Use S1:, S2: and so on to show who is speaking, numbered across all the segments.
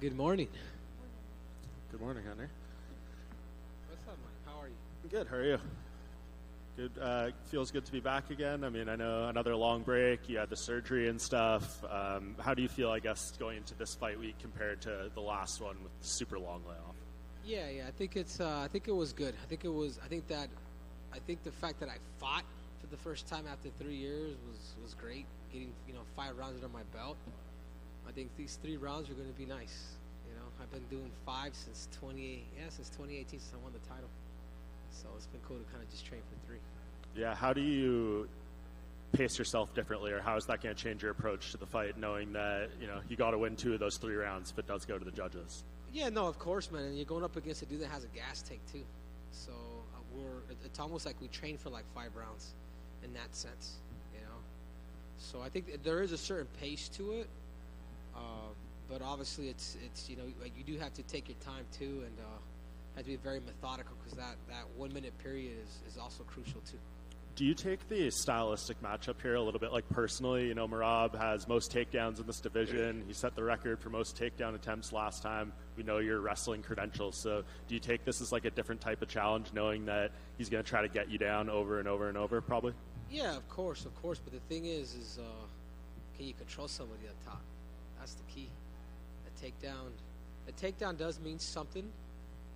S1: Good morning.
S2: Good morning, Henry.
S1: What's up, Mike? How are you?
S2: Good. How are you? Good. Feels good to be back again. I mean, I know another long break. You had the surgery and stuff. How do you feel, I guess, going into this fight week compared to the last one with the super long layoff?
S1: Yeah. I think it's. I think it was good. I think the fact that I fought for the first time after 3 years was great. Getting 5 rounds under my belt. I think these 3 rounds are going to be nice. I've been doing 5 since 2018 since I won the title. So it's been cool to kind of just train for 3.
S2: Yeah. How do you pace yourself differently, or how is that going to change your approach to the fight, knowing that you got to win 2 of those 3 rounds if it does go to the judges?
S1: Yeah, no, of course, man. And you're going up against a dude that has a gas tank too. So it's almost like we train for like 5 rounds in that sense. So I think there is a certain pace to it. But obviously, it's like you do have to take your time too, and have to be very methodical because that 1 minute period is also crucial too.
S2: Do you take the stylistic matchup here a little bit like personally? Merab has most takedowns in this division. He set the record for most takedown attempts last time. We know your wrestling credentials. So do you take this as like a different type of challenge, knowing that he's going to try to get you down over and over and over, probably?
S1: Yeah, of course. But the thing is can you control somebody up top? That's the key. The takedown does mean something,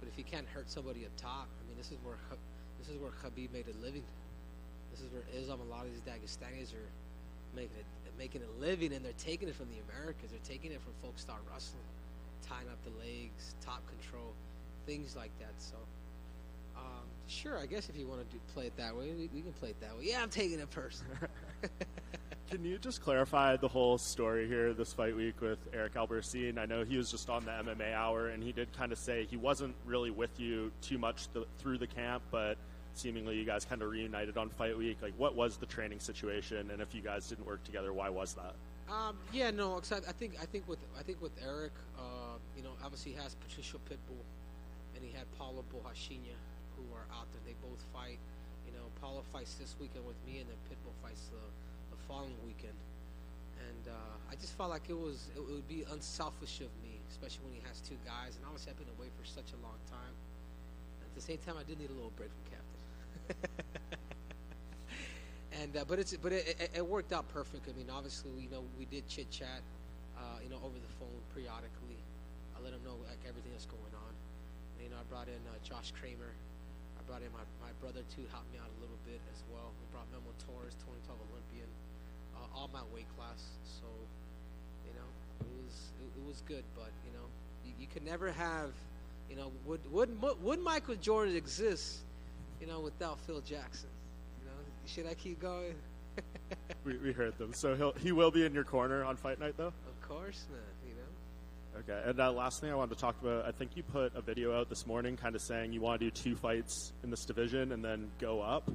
S1: but if you can't hurt somebody up top, I mean, this is where Khabib made a living. This is where Islam, a lot of these Dagestanis are making a living, and they're taking it from the Americans. They're taking it from folk start wrestling, tying up the legs, top control, things like that. So, sure, I guess if you want to play it that way, we can play it that way. Yeah, I'm taking it personal.
S2: Can you just clarify the whole story here this fight week with Eric Albertine? I know he was just on the MMA Hour, and he did kind of say he wasn't really with you too much through the camp, but seemingly you guys kind of reunited on fight week. Like, what was the training situation, and if you guys didn't work together, why was that?
S1: Yeah, no, I think with Eric, obviously he has Patricio Pitbull, and he had Paulo Borrachinha, who are out there. They both fight. Paulo fights this weekend with me, and then Pitbull fights the following weekend. And I just felt like it would be unselfish of me, especially when he has 2 guys. And obviously I've been away for such a long time. At the same time, I did need a little break from Captain. And but it worked out perfect. I mean, obviously we did chit chat, over the phone periodically. I let him know like everything that's going on. And, I brought in Josh Kramer. I brought in my brother to help me out a little bit as well. We brought Memo Torres, 2012 Olympian, all my weight class. So, it was good. But you could never have, would Michael Jordan exist, without Phil Jackson? Should I keep going?
S2: we heard them. So he will be in your corner on fight night, though?
S1: Of course, man.
S2: Okay, and last thing I wanted to talk about, I think you put a video out this morning kind of saying you want to do 2 fights in this division and then go up.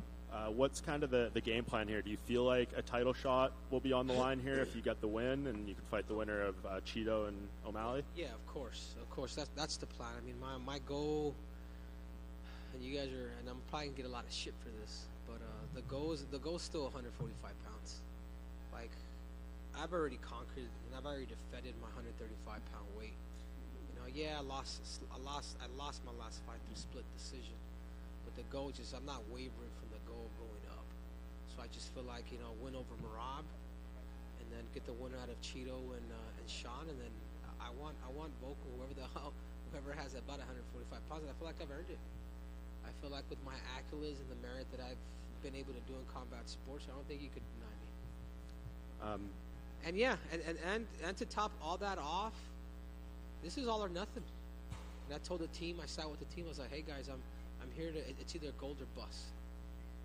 S2: What's kind of the game plan here? Do you feel like a title shot will be on the line here if you get the win and you can fight the winner of Cheeto and O'Malley?
S1: Yeah, of course. That's the plan. I mean, my goal, and you guys are, and I'm probably going to get a lot of shit for this, but the goal is still 145 pounds. Like, I've already conquered, and I've already defended my 135-pound weight. I lost my last fight through split decision, but the goal is I'm not wavering from the goal of going up. So I just feel like win over Merab, and then get the winner out of Cheeto and Sean, and then I want Vocal, whoever has about 145 pounds, and I feel like I've earned it. I feel like with my accolades and the merit that I've been able to do in combat sports, I don't think you could deny me. And yeah, and to top all that off, this is all or nothing. And I told the team, I sat with the team, I was like, hey guys, I'm here to, it's either gold or bust.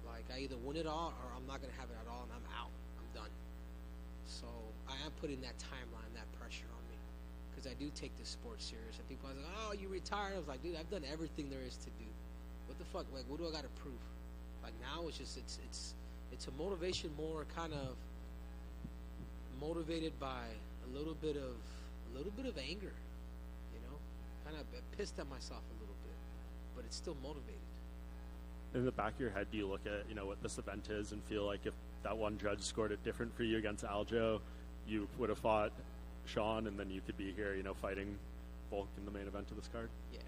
S1: Like, I either win it all or I'm not going to have it at all, and I'm out. I'm done. So I am putting that timeline, that pressure on me, because I do take this sport serious. And people are like, oh, you retired? I was like, dude, I've done everything there is to do. What the fuck? Like, what do I got to prove? Like, now it's just, it's a motivation more kind of motivated by a little bit of anger, kind of pissed at myself a little bit, but it's still motivated.
S2: In the back of your head, do you look at what this event is and feel like if that one judge scored it different for you against Aljo, you would have fought Sean, and then you could be here fighting bulk in the main event of this card.
S1: Yeah.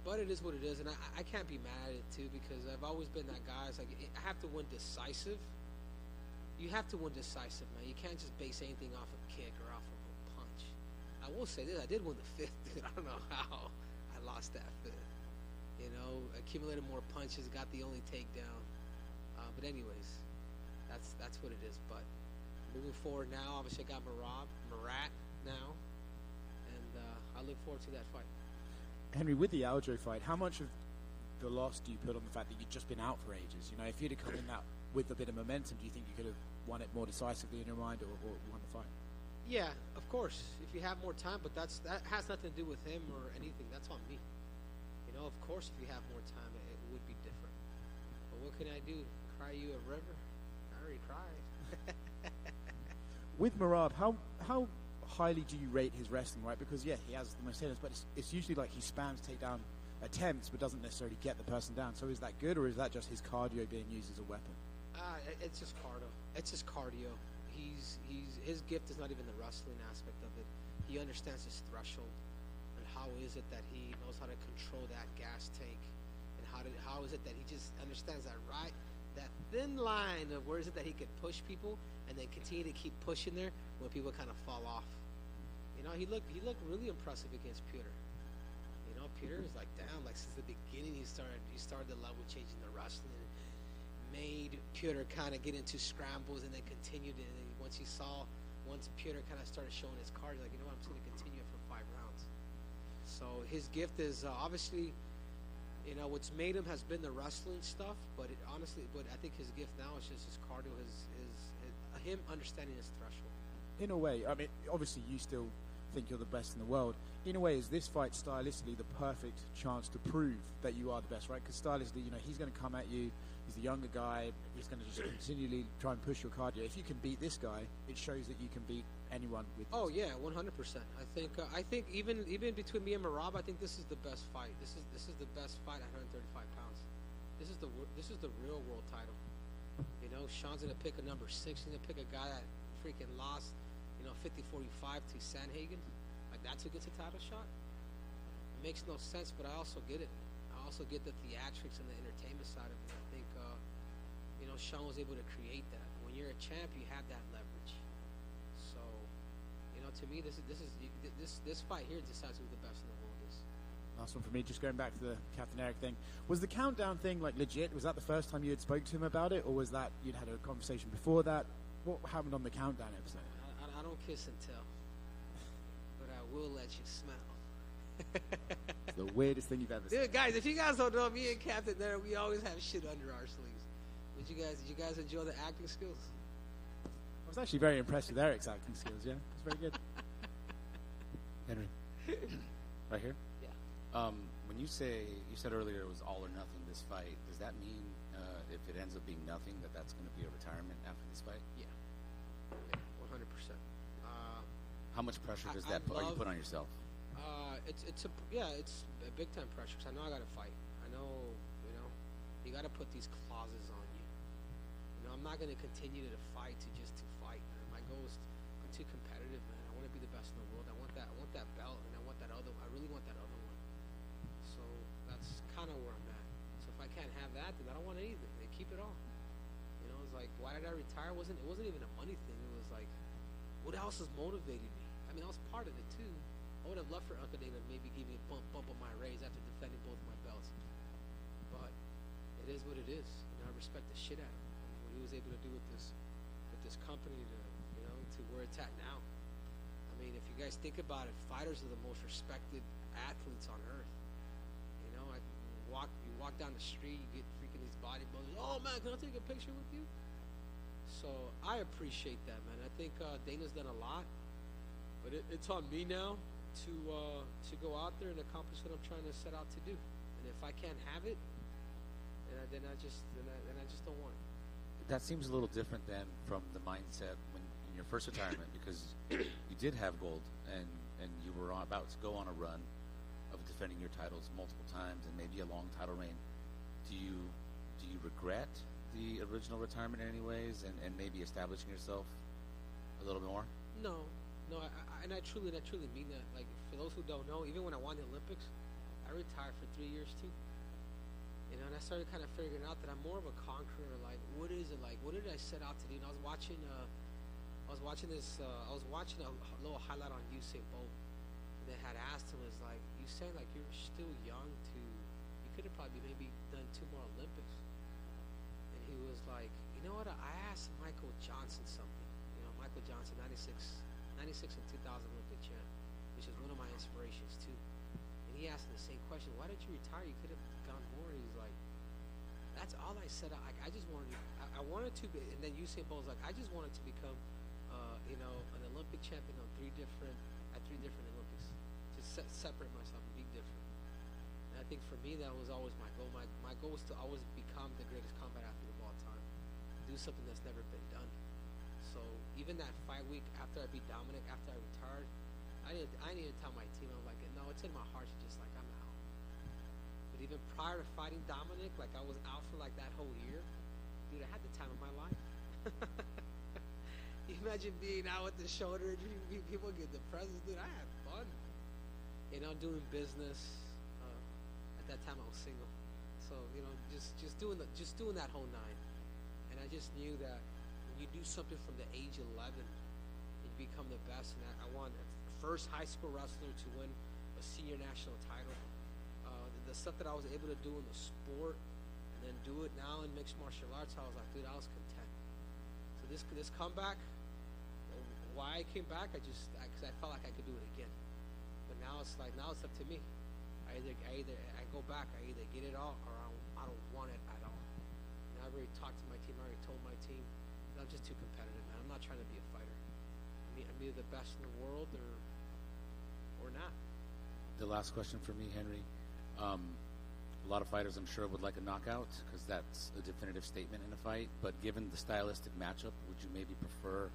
S1: But it is what it is, and I can't be mad at it too, because I've always been that guy. It's like I have to win decisive. You have to win decisive, man. You can't just base anything off a kick or off of a punch. I will say this: I did win the fifth, dude. I don't know how I lost that fifth. You know, accumulated more punches, got the only takedown. But anyways, that's what it is. But moving forward now, obviously I got Merab now, and I look forward to that fight.
S3: Henry, with the Aljo fight, how much of the loss do you put on the fact that you'd just been out for ages? You know, if you'd have come in that with a bit of momentum, do you think you could have won it more decisively in your mind, or won the fight?
S1: Yeah, of course. If you have more time, but that has nothing to do with him or anything. That's on me. You know, of course, if you have more time, it would be different. But what can I do? Cry you a river? I already cried.
S3: With Merab, how highly do you rate his wrestling, right? Because, yeah, he has the most hitters, but it's usually like he spams takedown attempts but doesn't necessarily get the person down. So is that good, or is that just his cardio being used as a weapon?
S1: It's just cardio. It's just cardio. His gift is not even the wrestling aspect of it. He understands his threshold, and how is it that he knows how to control that gas tank, and how is it that he just understands that thin line of where is it that he could push people and then continue to keep pushing there when people kind of fall off. You know, he looked really impressive against Peter. You know, Peter is like, damn, like since the beginning he started the level changing the wrestling, and made Peter kind of get into scrambles, and then continued it. And once Peter kind of started showing his cards, like, you know what, I'm just going to continue it for 5 rounds. So his gift is obviously, you know, what's made him has been the wrestling stuff, but I think his gift now is just his cardio, him understanding his threshold.
S3: In a way, I mean, obviously you still think you're the best in the world. In a way, is this fight stylistically the perfect chance to prove that you are the best, right? Because stylistically, you know, he's going to come at you. He's the younger guy. He's going to just continually try and push your cardio. If you can beat this guy, it shows that you can beat anyone with.
S1: Oh yeah, 100%. I think even between me and Merab, I think this is the best fight. This is the best fight at 135 pounds. This is the real world title. You know, Sean's gonna pick a number 6. He's gonna pick a guy that freaking lost, you know, 50-45 to Sanhagen. Like, that's who gets a title shot. It makes no sense, but I also get it. I also get the theatrics and the entertainment side of it. I think, you know, Sean was able to create that. When you're a champ, you have that leverage. So, you know, to me, this fight here decides who the best in the world is.
S3: Last one for me, just going back to the Captain Eric thing. Was the countdown thing, like, legit? Was that the first time you had spoke to him about it, or was that you'd had a conversation before that? What happened on the countdown episode?
S1: I don't kiss and tell, but I will let you smell.
S3: It's the weirdest thing you've ever seen.
S1: Dude, guys, if you guys don't know, me and Captain there, we always have shit under our sleeves. Did you guys enjoy the acting skills?
S3: I was actually very impressed with Eric's acting skills, yeah. It was very good.
S4: Henry. Right here?
S1: Yeah.
S4: When you said earlier it was all or nothing this fight, does that mean if it ends up being nothing, that's going to be a retirement after this fight?
S1: Yeah, 100%.
S4: How much pressure does that put on yourself?
S1: It's a big time pressure, because I know I got to fight. I know, you know, you got to put these clauses on you. You know, I'm not going to continue to fight to fight. Man. My goal is I'm too competitive, man. I want to be the best in the world. I want that belt, and I really want that other one. So that's kind of where I'm at. So if I can't have that, then I don't want anything. They keep it all. You know, it's like, why did I retire? It wasn't even a money thing. It was like, what else has motivated me? I mean, that was part of it too. I would have loved for Uncle Dana to maybe give me a bump on my raise after defending both my belts. But it is what it is. You know, I respect the shit out of him. I mean, what he was able to do with this company to where it's at now. I mean, if you guys think about it, fighters are the most respected athletes on earth. You know, you walk down the street, you get freaking these bodybuilders. Oh man, can I take a picture with you? So I appreciate that, man. I think Dana's done a lot, but it's on me now to go out there and accomplish what I'm trying to set out to do. And if I can't have it, then I just don't want it.
S4: That seems a little different than from the mindset when in your first retirement, because you did have gold and you were about to go on a run of defending your titles multiple times and maybe a long title reign. Do you regret the original retirement in any ways and maybe establishing yourself a little bit more?
S1: No, No, and I truly mean that. Like, for those who don't know, even when I won the Olympics, I retired for 3 years too. You know, and I started kind of figuring out that I'm more of a conqueror. Like, what is it like? What did I set out to do? And I was watching a little highlight on Usain Bolt, and they had asked him, "Is like, you saying like you're still young to? You could have probably maybe done 2 more Olympics." And he was like, "You know what? I asked Michael Johnson something. You know, Michael Johnson, 96 and 2000 Olympic champ, which is one of my inspirations too. And he asked him the same question: Why did you retire? You could have gone more." He's like, "That's all I said. I just wanted. I wanted to." And then Usain Bolt's like, "I just wanted to become, an Olympic champion on 3 different Olympics, to separate myself and be different." And I think for me that was always my goal. My goal was to always become the greatest combat athlete of all time, do something that's never been done. So even that fight week after I beat Dominic, after I retired, I needed to tell my team, I'm like, no, it's in my heart. It's just like, I'm out. But even prior to fighting Dominic, like I was out for like that whole year. Dude, I had the time of my life. You imagine being out with the shoulder injury, people get depressed. Dude, I had fun. You know, doing business. At that time I was single. So, you know, just doing that whole 9. And I just knew that when you do something from the age 11, you become the best. And I wanted the first high school wrestler to win a senior national title. The stuff that I was able to do in the sport, and then do it now in mixed martial arts, I was like, dude, I was content. So this comeback, why I came back, because I felt like I could do it again. But now it's up to me. I go back. I either get it all or I don't want it at all. And I've already talked to my team. I already told my team that I'm just too competitive, man. I'm not trying to be a fighter. I'm either the best in the world or not.
S4: The last question for me, Henry. A lot of fighters, I'm sure, would like a knockout because that's a definitive statement in a fight. But given the stylistic matchup, would you maybe prefer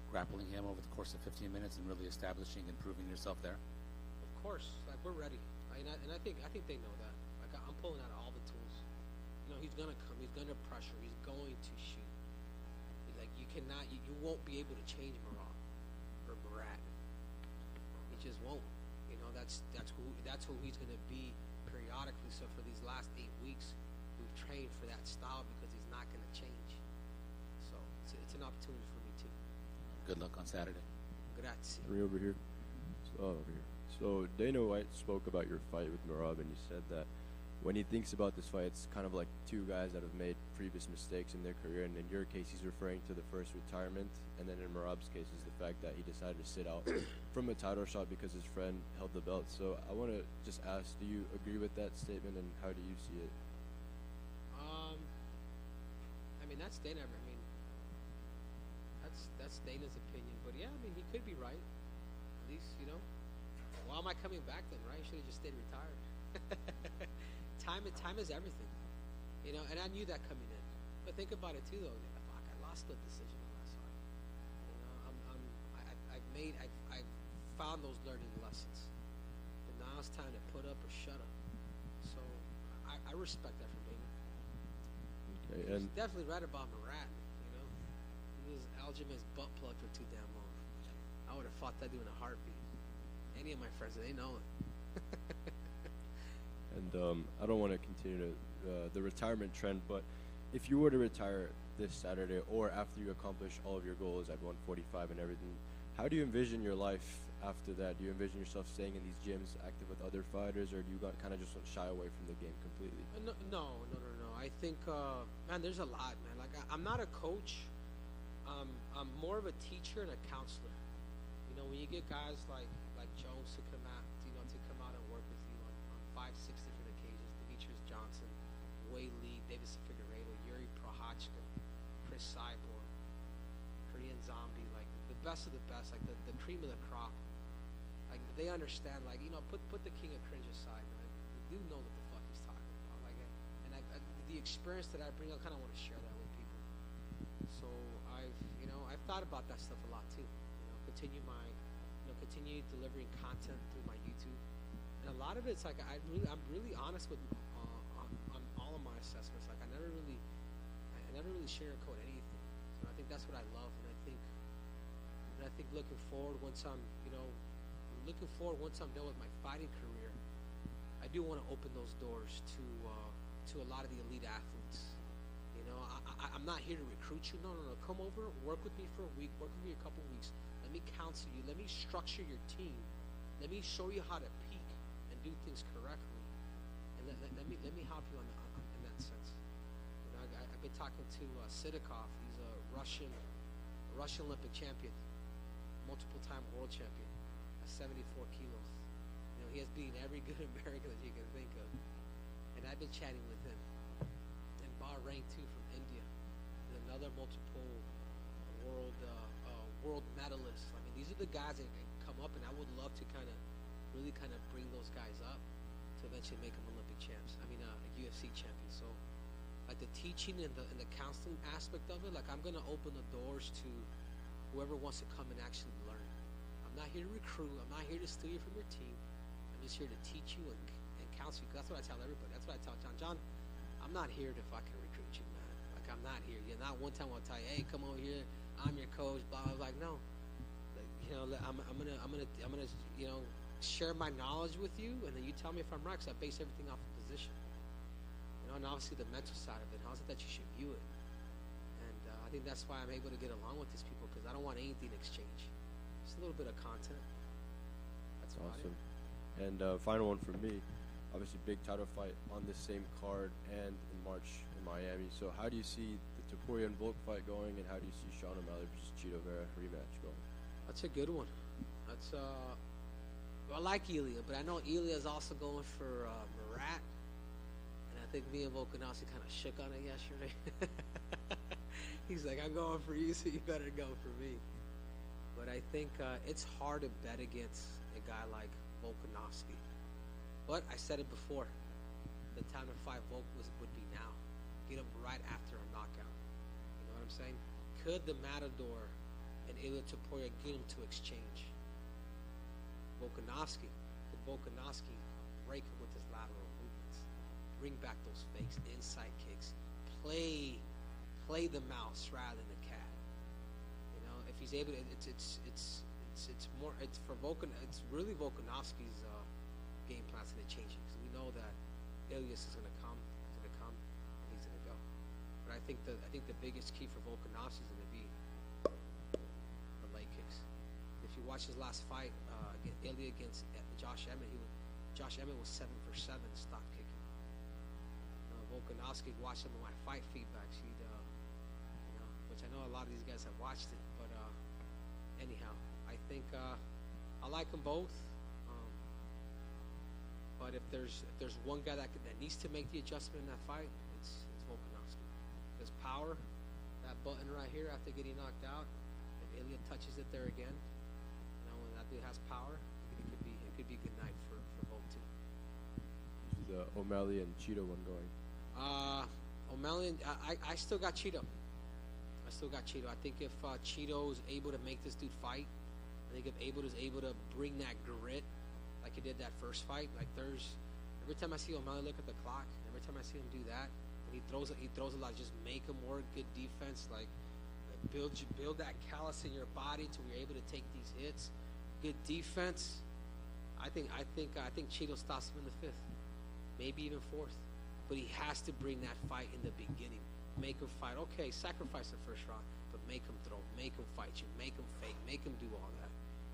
S4: grappling him over the course of 15 minutes and really establishing and proving yourself there?
S1: Of course, like we're ready, and I think they know that. Like I'm pulling out all the tools. You know, he's gonna come. He's gonna pressure. He's going to shoot. Like you cannot, you won't be able to change Merab. He just won't. You know, that's who he's gonna be periodically. So for these last 8 weeks, we've trained for that style because he's not gonna change. So it's an opportunity for me too.
S4: Good luck on Saturday.
S1: Grazie.
S5: Over here. So Dana White spoke about your fight with Merab, and he said that when he thinks about this fight, it's kind of like 2 guys that have made previous mistakes in their career. And in your case, he's referring to the first retirement, and then in Merab's case is the fact that he decided to sit out from a title shot because his friend held the belt. So I want to just ask, do you agree with that statement, and how do you see it?
S1: I mean, that's Dana. I mean, that's Dana's opinion. But yeah, I mean, he could be right. At least, you know, why am I coming back then, right? I should have just stayed retired. Time is everything, you know. And I knew that coming in. But think about it too, though. Fuck, I lost the decision on that side. You know, I've found those learning lessons. But now it's time to put up or shut up. So I respect that from Dana.
S5: Okay,
S1: He's definitely right about Merab. You know, he was Aljamain's butt plug for too damn long. I would have fought that dude in a heartbeat. Any of my friends, they know it.
S5: And I don't want to continue the retirement trend, but if you were to retire this Saturday or after you accomplish all of your goals at 145 and everything, how do you envision your life after that? Do you envision yourself staying in these gyms, active with other fighters, or do you kind of just want to shy away from the game completely?
S1: No. I think, man, there's a lot, man. Like, I'm not a coach. I'm more of a teacher and a counselor. You know, when you get guys like Jones to come out, and work with you on 5-6 different occasions, Demetrius Johnson, Wei Lee, Davidson Figueiredo, Yuri Prochazka, Chris Cyborg, Korean Zombie, like the best of the best, like the cream of the crop. Like they understand, like, you know, put the king of cringe aside, man. The dude knows what the fuck he's talking about. Like, and the experience that I bring, I kind of want to share that with people. So I've thought about that stuff a lot too. You know, continue delivering content through my YouTube. And a lot of it's like I'm really honest with on all of my assessments. Like I never really sugarcoat anything. So I think that's what I love, and I think And I think looking forward, once I'm done with my fighting career, I do want to open those doors to a lot of the elite athletes. You know, I'm not here to recruit you. No. Come over, work with me for a week, work with me a couple weeks. Let me counsel you. Let me structure your team. Let me show you how to peak and do things correctly. And let me help you in that sense. You know, I've been talking to Sidikov. He's a Russian Olympic champion, multiple-time world champion at 74 kilos. You know, he has beaten every good American that you can think of. And I've been chatting with him. And Bahrain too, from India, and another multiple world medalist. I mean, these are the guys that can come up, and I would love to really bring those guys up to eventually make them Olympic champs. I mean, UFC champions. So, like the teaching and the counseling aspect of it, like I'm gonna open the doors to whoever wants to come and actually learn. I'm not here to recruit. I'm not here to steal you from your team. I'm just here to teach you and counsel you. Cause that's what I tell everybody. That's what I tell John. John, I'm not here to fucking recruit you, man. Like I'm not here. Yeah, not one time I'll tell you, hey, come over here. I'm your coach. Blah blah. Like no. Like, you know, I'm gonna you know, share my knowledge with you, and then you tell me if I'm right. Cause I base everything off of position. You know, and obviously the mental side of it. How's it that you should view it? And I think that's why I'm able to get along with these people, because I don't want anything in exchange. Just a little bit of content. That's
S5: awesome. And final one for me. Obviously, big title fight on the same card and in March in Miami. So how do you see the Topuria and Volk fight going, and how do you see Sean O'Malley versus Chito Vera rematch going?
S1: That's a good one. That's I like Ilya, but I know Ilya is also going for Merab. And I think me and Volkanovski kind of shook on it yesterday. He's like, I'm going for you, so you better go for me. But I think it's hard to bet against a guy like Volkanovski. But I said it before, the time to fight Volk would be now. Get him right after a knockout. You know what I'm saying? Could the Matador and Ilya Topuria get him to exchange? Volkanovski, could Volkanovski break him with his lateral movements? Bring back those fakes, inside kicks. Play the mouse rather than the cat. You know, if he's able to, it's more. It's for Volkan. It's really Volkanovski's game plan's going to change it, because we know that Ilyas is going to come, and he's going to go. But I think the biggest key for Volkanovski is going to be the leg kicks. If you watch his last fight, Ilya against Josh Emmett, Josh Emmett was 7 for 7 stop kicking. Volkanovski watched some of my fight feedbacks. He'd, you know, which I know a lot of these guys have watched it, but anyhow, I think I like them both. But if there's one guy that needs to make the adjustment in that fight, it's Volkanovski. His power, that button right here after getting knocked out, if Ilya touches it there again, you know, when that dude has power, it could be a good night for Volk too.
S5: This is the O'Malley and Chito one going.
S1: O'Malley, I still got Chito. I think if Chito's able to make this dude fight, I think if is able to bring that grit like he did that first fight, like every time I see O'Malley look at the clock, every time I see him do that, and he throws a lot, just make him work, good defense, like build that callus in your body to where you're able to take these hits, good defense. I think Chito stops him in the 5th, maybe even 4th, but he has to bring that fight in the beginning. Make him fight. Okay, sacrifice the first round, but make him throw, make him fight you, make him fake, make him do all that.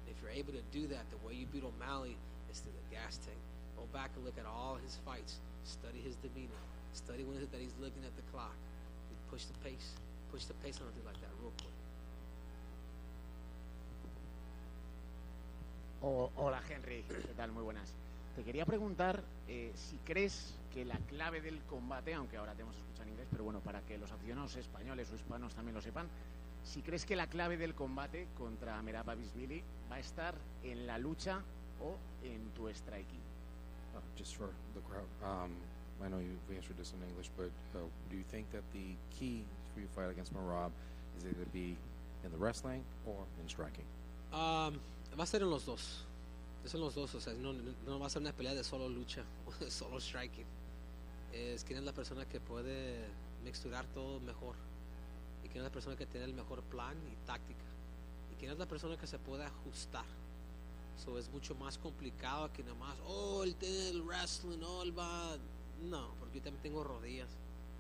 S1: If you're able to do that, the way you beat O'Malley is through the gas tank. Go back and look at all his fights. Study his demeanor. Study when that he's looking at the clock. He push the pace on a dude like that real quick.
S6: Hola Henry, ¿qué tal? Muy buenas. Te quería preguntar si crees que la clave del combate, aunque ahora te hemos escuchado en inglés, pero bueno, para que los aficionados españoles o hispanos también lo sepan, si crees que la clave del combate contra Merab Dvalishvili va a estar en la lucha o en tu striking.
S7: Just for the crowd, I know you've answered this in English, but do you think that the key for your fight against Merab is either to be in the wrestling or in striking?
S1: Va a ser en los dos. Es en los dos, o sea, no va a ser una pelea de solo lucha o de solo striking. Es quién es la persona que puede mixturar todo mejor, y quién es la persona que tiene el mejor plan y táctica, y ¿Quién es la persona que se puede ajustar? So, es mucho más complicado que nada más, él tiene el wrestling, él va... No, porque yo también tengo rodillas.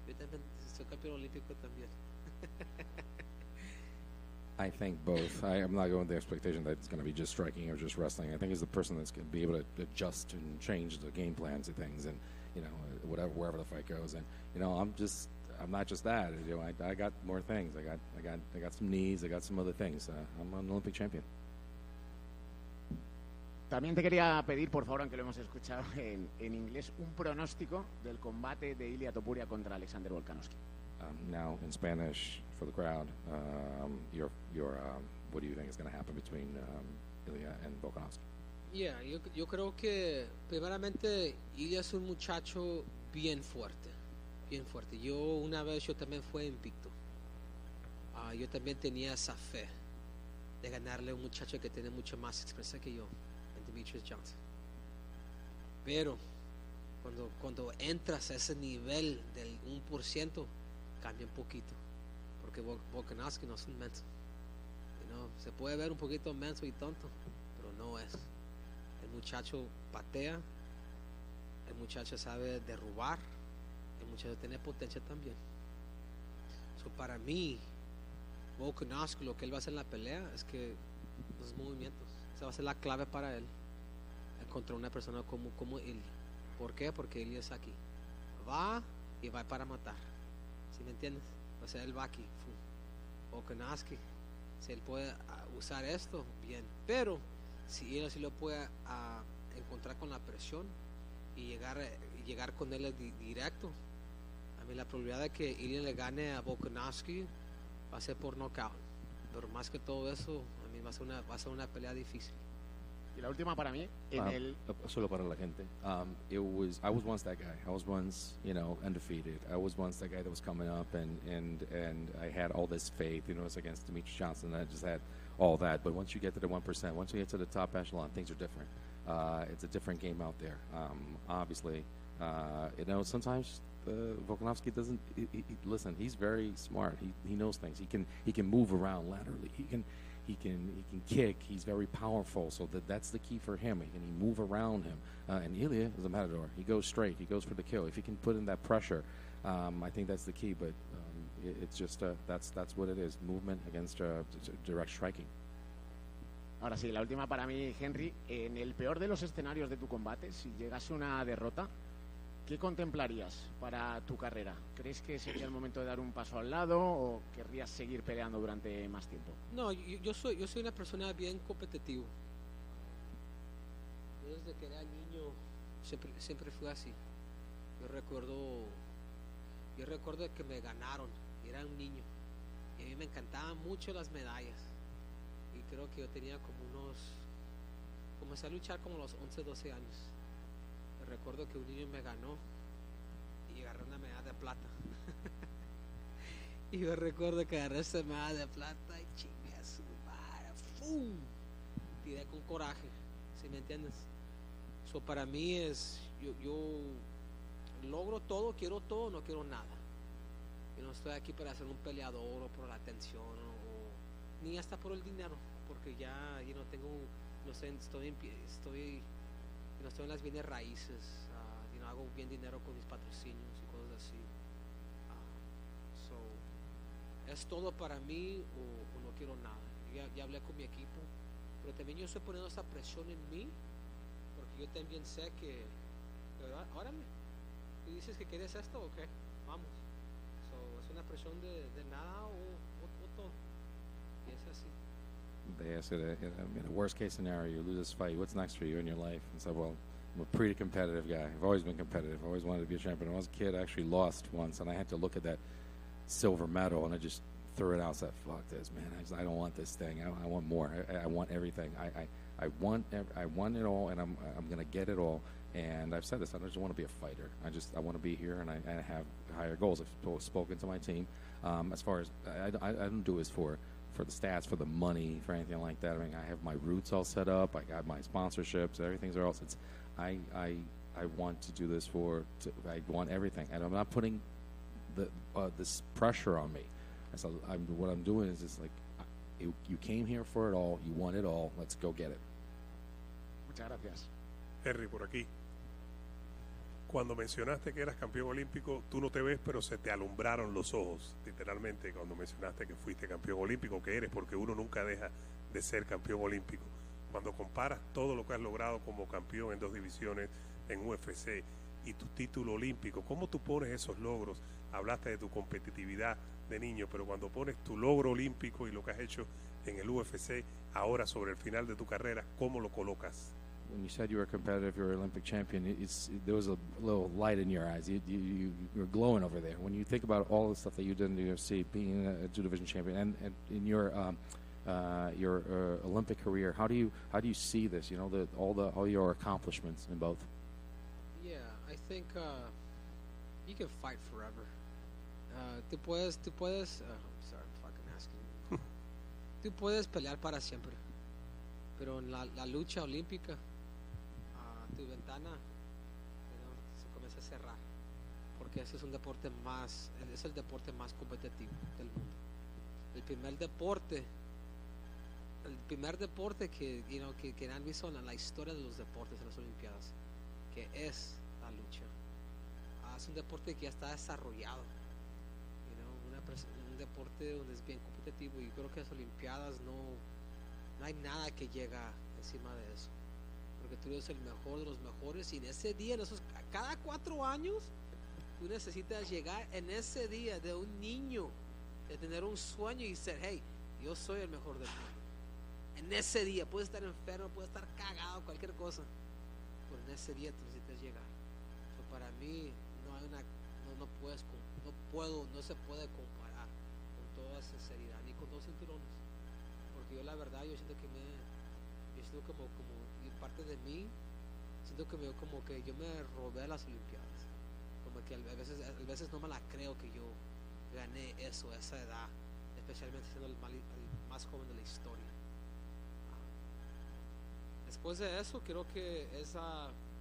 S1: Yo también soy campeón olímpico también.
S7: I think both. I'm not going with the expectation that it's going to be just striking or just wrestling. I think he's the person that's going to be able to adjust and change the game plans of things, and wherever the fight goes. And I'm not just that. I got more things. I got some knees. I got some other things. I'm an Olympic champion.
S6: También te quería pedir, por favor, aunque lo hemos escuchado en inglés, un pronóstico del combate de Ilia Topuria contra Alexander Volkanovski.
S7: Now, in Spanish, for the crowd, what do you think is going to happen between Ilia and Volkanovski?
S1: Yeah, yo creo que primeramente Ilia es un muchacho bien fuerte, bien fuerte. Una vez yo también fui invicto. Yo también tenía esa fe de ganarle a un muchacho que tiene mucha más experiencia que yo, Demetrius Johnson. Pero cuando entras a ese nivel del 1%, cambia un poquito, porque Volkanovski no es un menso. Se puede ver un poquito menso y tonto, pero no es. El muchacho patea, el muchacho sabe derrubar, el muchacho tiene potencia también. So, para mí, Volkanovski, lo que él va a hacer en la pelea es que los movimientos, esa va a ser la clave para él contra una persona como él. ¿Por qué? Porque él es aquí, va y va para matar. ¿Sí me entiendes? O sea, él va aquí. Volkanovski, si él puede usar esto, bien. Pero si él sí lo puede encontrar con la presión y llegar con él directo, a mí la probabilidad de que Ilia le gane a Volkanovski va a ser por knockout. Pero más que todo eso, a mí va a ser una pelea difícil.
S6: Y la última para mí,
S5: solo para la gente. I was once that guy. I was once, undefeated. I was once that guy that was coming up, and I had all this faith. It's against Demetrius Johnson. I just had all that. But once you get to the 1%, once you get to the top echelon, things are different. It's a different game out there. Obviously, sometimes Volkanovski doesn't. Listen, he's very smart. He knows things. He can move around laterally. He can kick. He's very powerful, so that's the key for him. Can he move around him? And Ilia is a matador. He goes straight. He goes for the kill. If he can put in that pressure, I think that's the key. But it's just that's what it is. Movement against direct striking.
S6: Ahora sí, la última para mí, Henry. En el peor de los escenarios de tu combate, si llegase una derrota, ¿qué contemplarías para tu carrera? ¿Crees que sería el momento de dar un paso al lado o querrías seguir peleando durante más tiempo?
S1: No, yo soy una persona bien competitiva. Yo desde que era niño siempre fui así. Yo recuerdo que me ganaron, era un niño, y a mí me encantaban mucho las medallas. Y creo que yo tenía comencé a luchar como a los 11, 12 años. Recuerdo que un niño me ganó y agarré una medalla de plata. Y yo recuerdo que agarré esa medalla de plata y chingué a su madre. ¡Fum! Tiré con coraje, ¿sí me entiendes? So, para mí es, yo logro todo, quiero todo, no quiero nada. Yo no estoy aquí para ser un peleador o por la atención ni hasta por el dinero, porque ya estoy en las bienes raíces, hago bien dinero con mis patrocinios y cosas así. ¿Es todo para mí o no quiero nada? Ya hablé con mi equipo, pero también yo estoy poniendo esa presión en mí, porque yo también sé que, órale, ¿tú dices que quieres esto? Ok, vamos. Es una presión de nada o todo. Y es así.
S7: They asked it in a worst case scenario, you lose this fight, what's next for you in your life? And said, well, I'm a pretty competitive guy. I've always been competitive. I've always wanted to be a champion. When I was a kid, I actually lost once, and I had to look at that silver medal, and I just threw it out and said, fuck this, man. I don't want this thing. I want more. I want everything. I want it all, and I'm going to get it all. And I've said this, I just want to be a fighter. I want to be here, and I have higher goals. I've spoken to my team. As far as, I don't do this for the stats, for the money, for anything like that. I mean, I have my roots all set up. I got my sponsorships. Everything's all. I want to do this I want everything, and I'm not putting this pressure on me. So what I'm doing is just like You came here for it all. You won it all. Let's go get it.
S6: Muchas gracias.
S8: Henry, por aquí. Cuando mencionaste que eras campeón olímpico, tú no te ves, pero se te alumbraron los ojos, literalmente, cuando mencionaste que fuiste campeón olímpico, que eres, porque uno nunca deja de ser campeón olímpico. Cuando comparas todo lo que has logrado como campeón en 2 divisiones en UFC y tu título olímpico, ¿cómo tú pones esos logros? Hablaste de tu competitividad de niño, pero cuando pones tu logro olímpico y lo que has hecho en el UFC, ahora sobre el final de tu carrera, ¿cómo lo colocas?
S7: When you said you were competitive, you were Olympic champion, there was a little light in your eyes. You were glowing over there. When you think about all the stuff that you did in the UFC, being a 2-division champion, and in your Olympic career, how do you see this? You know, all your accomplishments in both.
S1: Yeah, I think you can fight forever. Tú puedes. I'm sorry, I'm fucking asking. Tú puedes pelear para siempre, pero en la lucha olímpica, tu ventana se comienza a cerrar, porque ese es el deporte más competitivo del mundo. El primer deporte que han visto en la historia de los deportes en las Olimpiadas, que es la lucha. Es un deporte que ya está desarrollado, un deporte donde es bien competitivo, y creo que las Olimpiadas no hay nada que llega encima de eso, porque tú eres el mejor de los mejores, y en ese día, cada 4 años, tú necesitas llegar en ese día de un niño, de tener un sueño y decir, hey, yo soy el mejor del mundo. En ese día, puedes estar enfermo, puedes estar cagado, cualquier cosa, pero en ese día tú necesitas llegar. Para mí no se puede comparar con toda sinceridad, ni con 2 cinturones, porque yo la verdad, yo siento como y parte de mí, siento que yo me robé las Olimpiadas, como que a veces no me la creo que yo gané eso a esa edad, especialmente siendo el más joven de la historia. Después de eso, creo que es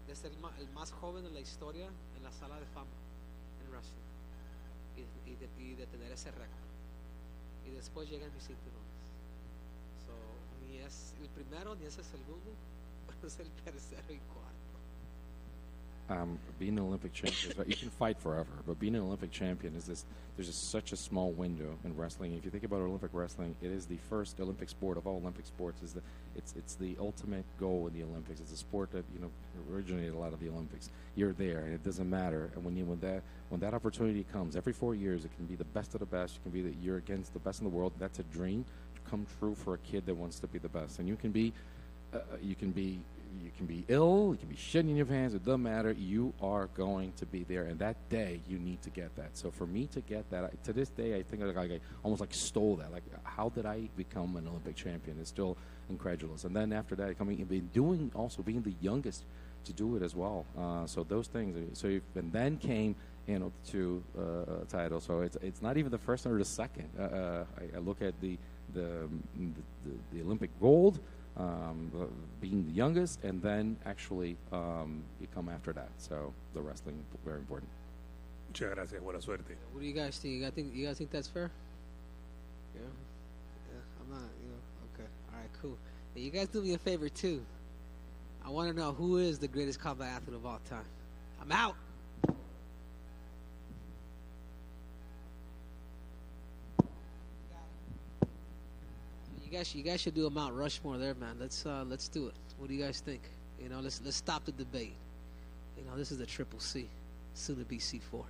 S1: de ser el más joven de la historia en la sala de fama en wrestling, y de tener ese récord, y después llegan mis cinturones. Ni es el primero ni es el segundo, pero es el tercero y cuarto.
S7: Being an Olympic champion, you can fight forever, but being an Olympic champion there's such a small window in wrestling. If you think about Olympic wrestling, it is the first Olympic sport of all Olympic sports. It's the ultimate goal in the Olympics. It's a sport that originated a lot of the Olympics. You're there, and it doesn't matter. And when that opportunity comes, every 4 years, it can be the best of the best. You can be you're against the best in the world. That's a dream to come true for a kid that wants to be the best. And you can be ill, you can be shitting in your pants, it doesn't matter, you are going to be there, and that day you need to get that. So for me to get that, to this day, I think I almost stole that. Like, how did I become an Olympic champion? It's still incredulous. And then after that, being the youngest to do it as well. So those things. And then came to titles. So it's not even the first or the second. I look at the Olympic gold, being the youngest, and then actually you come after that. So the wrestling, very important.
S8: Muchas gracias, buena suerte.
S1: What do you guys think? You guys think that's fair? Yeah. I'm not. Okay. All right. Cool. Hey, you guys do me a favor too. I want to know who is the greatest combat athlete of all time. I'm out. You guys should do a Mount Rushmore there, man. Let's do it. What do you guys think? Let's stop the debate. This is the Triple C, soon to be C4.